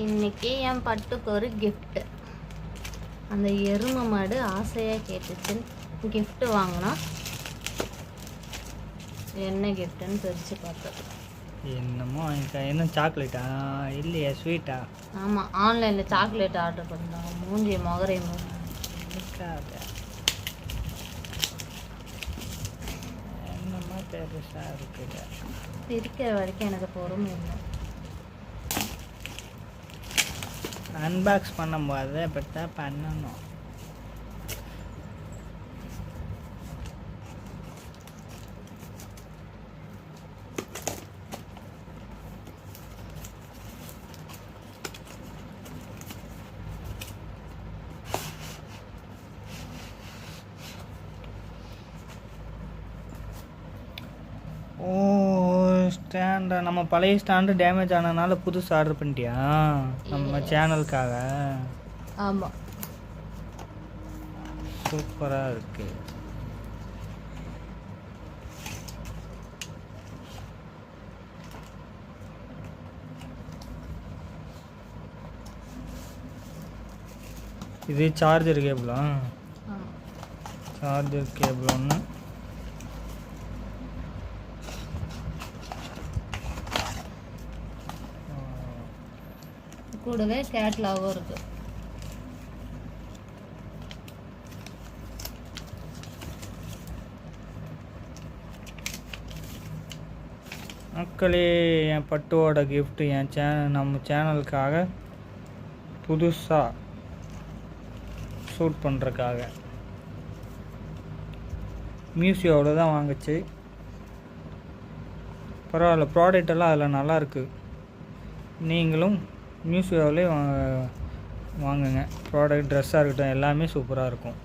இன்னைக்கு என் பட்டுக்கு ஒரு கிஃப்ட்டு. அந்த எருமை மாடு ஆசையாக கேட்டுச்சுன்னு கிஃப்ட்டு வாங்கினா என்ன கிஃப்ட்டுன்னு பிரித்து பார்த்தோம். என்னமோ என்ன சாக்லேட்டா இல்லையா ஸ்வீட்டா? ஆமாம், ஆன்லைனில் சாக்லேட் ஆர்டர் பண்ணோம். மூஞ்சி மொகரை என்னமா பெருசாக இருக்குது. இருக்கிற வரைக்கும் எனக்கு பொறுமை இல்லை. அன்பாக்ஸ் பண்ணும்போது அப்படித்தான் பண்ணணும். ஓ ஸ்டாண்டா, நம்ம பழைய ஸ்டாண்டு டேமேஜ் ஆனதுனால புதுசு ஆர்டர் பண்ணிட்டியா நம்ம சேனலுக்காக? ஆமாம், சூப்பராக இருக்கு. இது சார்ஜர் கேபிளா? சார்ஜர் கேபிள் ஒன்று, கூடவே கேட்லாகவும் இருக்கு. மக்களே, என் பட்டுவோட கிஃப்ட் என் நம்ம சேனலுக்காக புதுசாக ஷூட் பண்ணுறதுக்காக மியூசியோட தான் வாங்குச்சு. பரவாயில்ல, ப்ராடக்ட் எல்லாம் அதில் நல்லாயிருக்கு. நீங்களும் மியூசியோவிலே வாங்குங்க. ப்ராடக்ட், ட்ரெஸ்ஸாக இருக்கட்டும், எல்லாமே சூப்பராக இருக்கும்.